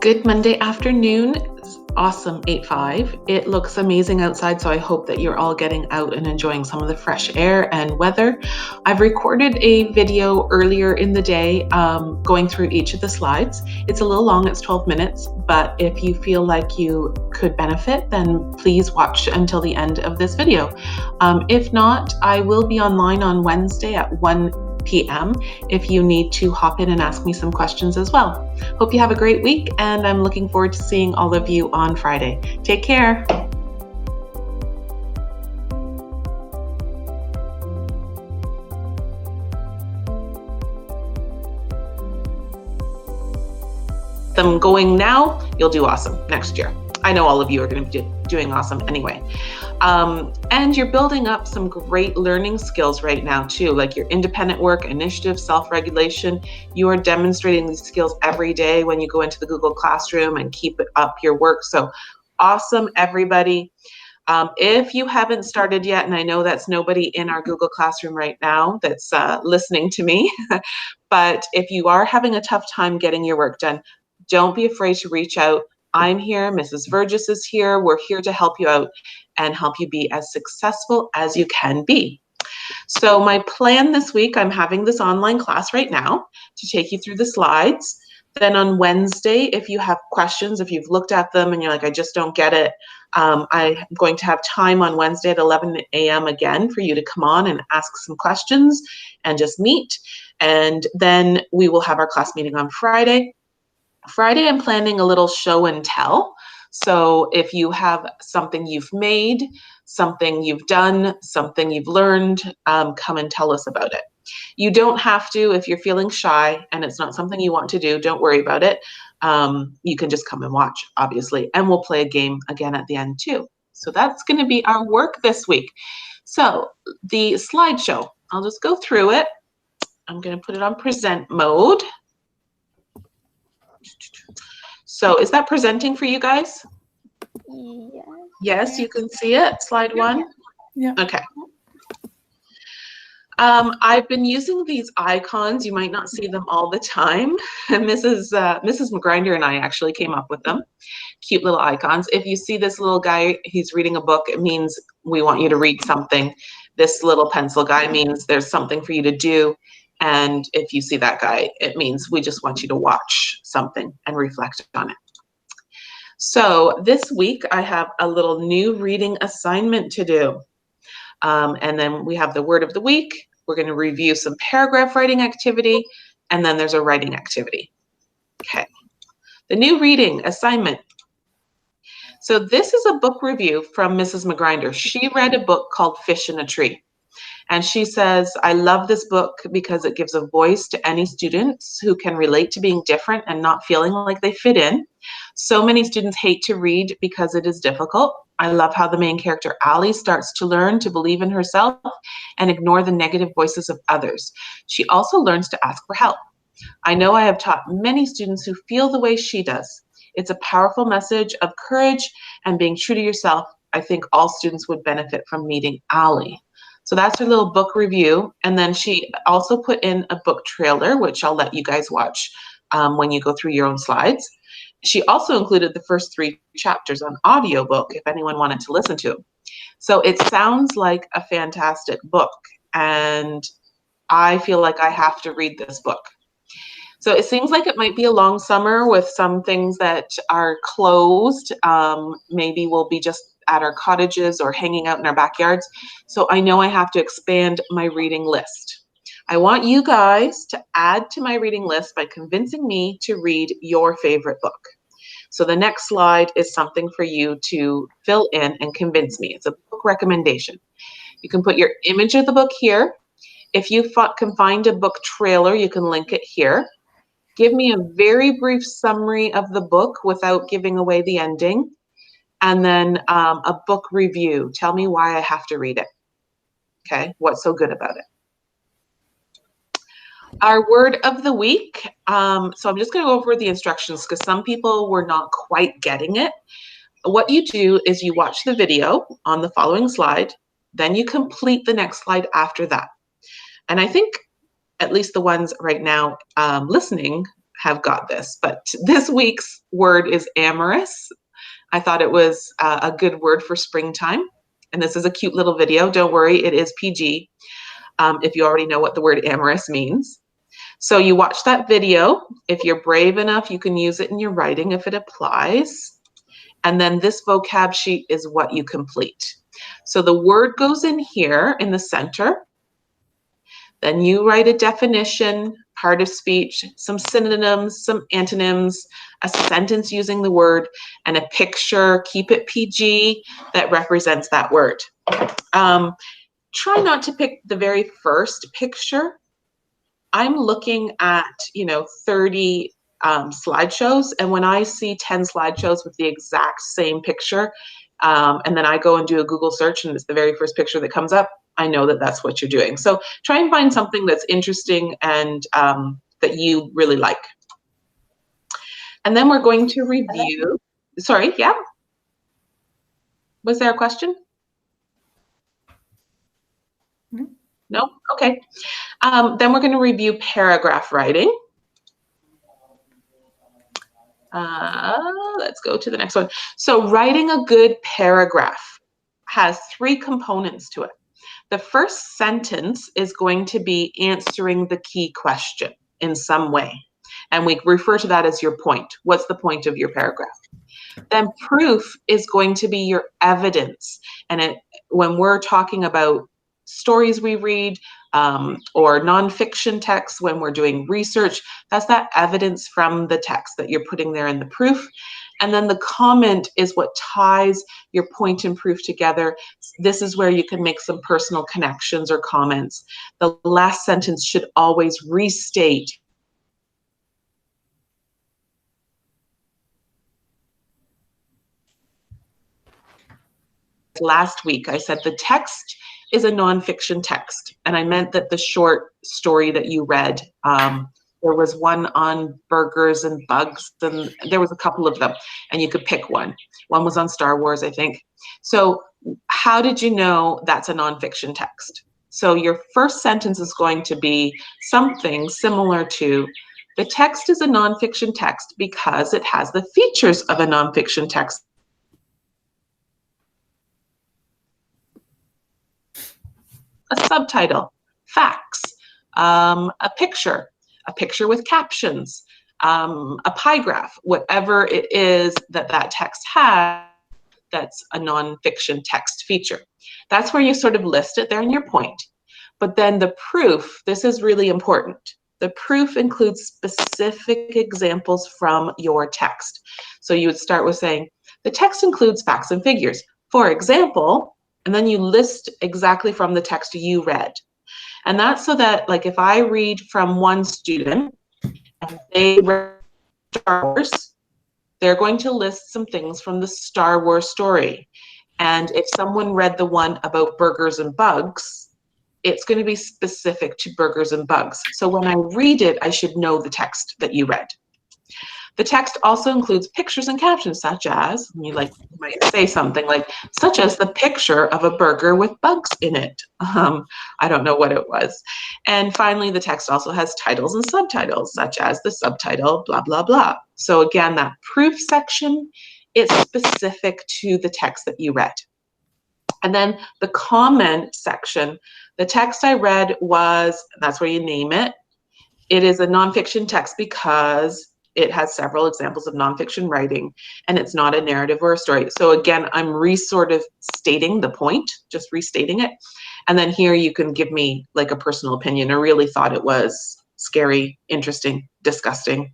Good Monday afternoon. It's awesome 8-5. It looks amazing outside, so I hope that you're all getting out and enjoying some of the fresh air and weather. I've recorded a video earlier in the day going through each of the slides. It's a little long, it's 12 minutes, but if you feel like you could benefit, then please watch until the end of this video. If not, I will be online on Wednesday at 1 p.m. if you need to hop in and ask me some questions as well. Hope you have a great week, and I'm looking forward to seeing all of you on Friday. Take care. Them going now, you'll do awesome next year. I know all of you are going to be doing awesome anyway. And you're building up some great learning skills right now too, like your independent work, initiative, self-regulation. You are demonstrating these skills every day when you go into the Google Classroom and keep up your work. So awesome, everybody. If you haven't started yet, and I know that's nobody in our Google Classroom right now that's listening to me, but if you are having a tough time getting your work done, don't be afraid to reach out. I'm here, Mrs. Vergis is here. We're here to help you out and help you be as successful as you can be. So my plan this week, I'm having this online class right now to take you through the slides. Then on Wednesday, if you have questions, if you've looked at them and you're like, I just don't get it, I'm going to have time on Wednesday at 11 a.m. again for you to come on and ask some questions and just meet. And then we will have our class meeting on Friday. Friday, I'm planning a little show and tell. So if you have something you've made, something you've done, something you've learned, come and tell us about it. You don't have to, if you're feeling shy and it's not something you want to do, don't worry about it. You can just come and watch, obviously, and we'll play a game again at the end too. So that's going to be our work this week. So the slideshow, I'll just go through it. I'm going to put it on present mode. So is that presenting for you guys? Yeah. Yes, you can see it. Slide one? Yeah. Okay. I've been using these icons. You might not see them all the time. Mrs. McGrinder and I actually came up with them. Cute little icons. If you see this little guy, he's reading a book, it means we want you to read something. This little pencil guy means there's something for you to do. And if you see that guy, it means we just want you to watch something and reflect on it. So this week I have a little new reading assignment to do. And then we have the word of the week. We're going to review some paragraph writing activity, and then there's a writing activity. Okay. The new reading assignment. So this is a book review from Mrs. McGrinder. She read a book called Fish in a Tree. And she says, I love this book because it gives a voice to any students who can relate to being different and not feeling like they fit in. So many students hate to read because it is difficult. I love how the main character, Ali, starts to learn to believe in herself and ignore the negative voices of others. She also learns to ask for help. I know I have taught many students who feel the way she does. It's a powerful message of courage and being true to yourself. I think all students would benefit from meeting Ali. So that's her little book review. And then she also put in a book trailer, which I'll let you guys watch when you go through your own slides. She also included the first 3 chapters on audiobook if anyone wanted to listen to. So it sounds like a fantastic book, and I feel like I have to read this book. So it seems like it might be a long summer with some things that are closed. Maybe we'll be just at our cottages or hanging out in our backyards. So I know I have to expand my reading list. I want you guys to add to my reading list by convincing me to read your favorite book. So the next slide is something for you to fill in and convince me. It's a book recommendation. You can put your image of the book here. If you can find a book trailer, you can link it here. Give me a very brief summary of the book without giving away the ending. And then a book review. Tell me why I have to read it. Okay, what's so good about it? Our word of the week. So I'm just going to go over the instructions because some people were not quite getting it. What you do is you watch the video on the following slide, then you complete the next slide after that. And I think at least the ones right now listening have got this, but this week's word is amorous. I thought it was a good word for springtime. And this is a cute little video. Don't worry, it is PG if you already know what the word amorous means. So you watch that video. If you're brave enough, you can use it in your writing if it applies. And then this vocab sheet is what you complete. So the word goes in here in the center. Then you write a definition, part of speech, some synonyms, some antonyms, a sentence using the word, and a picture, keep it PG, that represents that word. Try not to pick the very first picture. I'm looking at, 30 slideshows, and when I see 10 slideshows with the exact same picture, and then I go and do a Google search and it's the very first picture that comes up, I know that that's what you're doing. So try and find something that's interesting and that you really like. And then we're going to review. Sorry, yeah? Was there a question? No? Okay. Then we're going to review paragraph writing. Let's go to the next one. So writing a good paragraph has 3 components to it. The first sentence is going to be answering the key question in some way. And we refer to that as your point. What's the point of your paragraph? Then proof is going to be your evidence. And when we're talking about stories we read or nonfiction texts, when we're doing research, that's that evidence from the text that you're putting there in the proof. And then the comment is what ties your point and proof together. This is where you can make some personal connections or comments. The last sentence should always restate last week. I said the text is a nonfiction text, and I meant that the short story that you read, there was one on burgers and bugs, and there was a couple of them, and you could pick one. One was on Star Wars, I think. So how did you know that's a nonfiction text? So your first sentence is going to be something similar to, the text is a nonfiction text because it has the features of a nonfiction text. A subtitle, facts, a picture with captions, a pie graph, whatever it is that that text has, that's a nonfiction text feature. That's where you sort of list it there in your point. But then the proof, this is really important. The proof includes specific examples from your text. So you would start with saying, the text includes facts and figures. For example, and then you list exactly from the text you read. And that's so that, like, if I read from one student and they read Star Wars, they're going to list some things from the Star Wars story. And if someone read the one about burgers and bugs, it's going to be specific to burgers and bugs. So when I read it, I should know the text that you read. The text also includes pictures and captions, such as, you might say something like, such as the picture of a burger with bugs in it. I don't know what it was. And finally, the text also has titles and subtitles, such as the subtitle, blah, blah, blah. So again, that proof section is specific to the text that you read. And then the comment section, the text I read was, that's where you name it. It is a nonfiction text because it has several examples of nonfiction writing, and it's not a narrative or a story. So again, I'm sort of stating the point, just restating it. And then here you can give me like a personal opinion. I really thought it was scary, interesting, disgusting,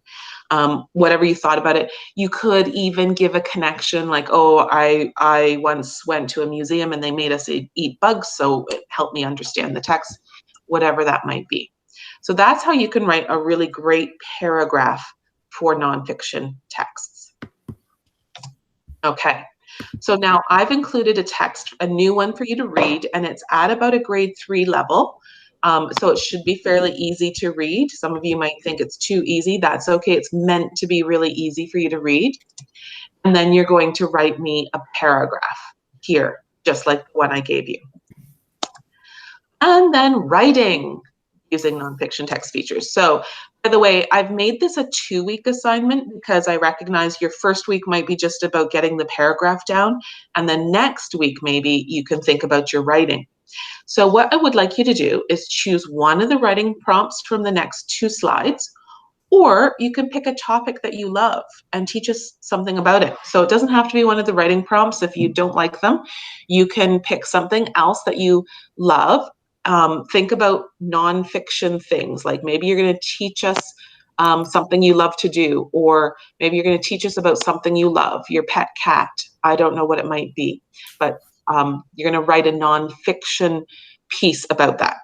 whatever you thought about it. You could even give a connection like, oh, I once went to a museum and they made us eat bugs, so it helped me understand the text, whatever that might be. So that's how you can write a really great paragraph for nonfiction texts. Okay, so now I've included a text, a new one for you to read, and it's at about a grade 3 level. So it should be fairly easy to read. Some of you might think it's too easy. That's okay. It's meant to be really easy for you to read. And then you're going to write me a paragraph here, just like the one I gave you. And then writing. using nonfiction text features. So, by the way, I've made this a 2-week assignment because I recognize your first week might be just about getting the paragraph down, and then next week maybe you can think about your writing. So what I would like you to do is choose one of the writing prompts from the next 2 slides, or you can pick a topic that you love and teach us something about it. So it doesn't have to be one of the writing prompts if you don't like them. You can pick something else that you love. Think about nonfiction things, like maybe you're going to teach us something you love to do, or maybe you're going to teach us about something you love, your pet cat. I don't know what it might be, but you're going to write a nonfiction piece about that.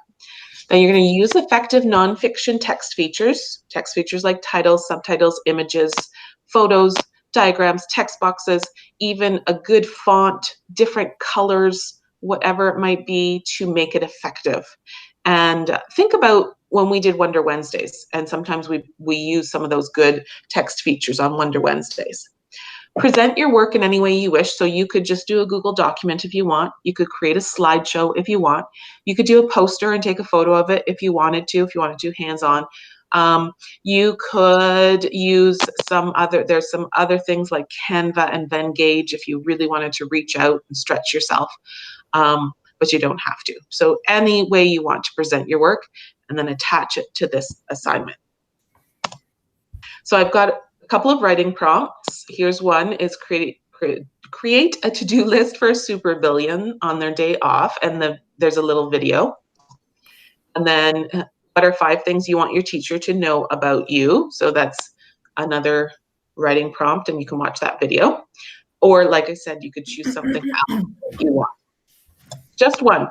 Then you're going to use effective nonfiction text features like titles, subtitles, images, photos, diagrams, text boxes, even a good font, different colors, whatever it might be to make it effective. And think about when we did Wonder Wednesdays, and sometimes we use some of those good text features on Wonder Wednesdays. Present your work in any way you wish. So you could just do a Google document if you want. You could create a slideshow if you want. You could do a poster and take a photo of it if you wanted to hands-on. You could use there's some other things like Canva and Venngage if you really wanted to reach out and stretch yourself, but you don't have to. So any way you want to present your work, and then attach it to this assignment. So I've got a couple of writing prompts. Here's one, is create a to-do list for a supervillain on their day off, and there's a little video. And then what are 5 things you want your teacher to know about you? So that's another writing prompt, and you can watch that video. Or like I said, you could choose something else that you want. Just one.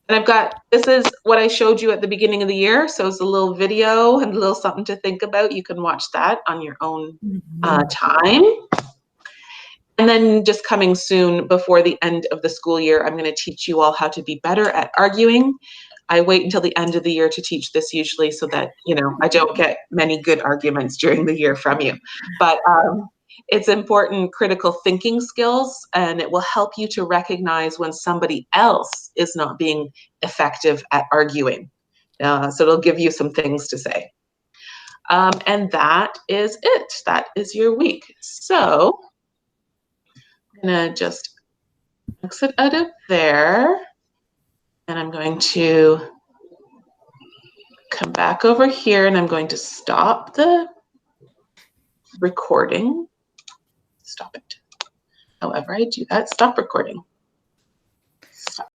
And this is what I showed you at the beginning of the year. So it's a little video and a little something to think about. You can watch that on your own time. And then just coming soon, before the end of the school year, I'm going to teach you all how to be better at arguing. I wait until the end of the year to teach this usually so that, I don't get many good arguments during the year from you. But it's important critical thinking skills, and it will help you to recognize when somebody else is not being effective at arguing. So it'll give you some things to say. And that is it. That is your week. So I'm going to just exit out of there, and I'm going to come back over here, and I'm going to stop the recording. Stop it. However I do that, stop recording.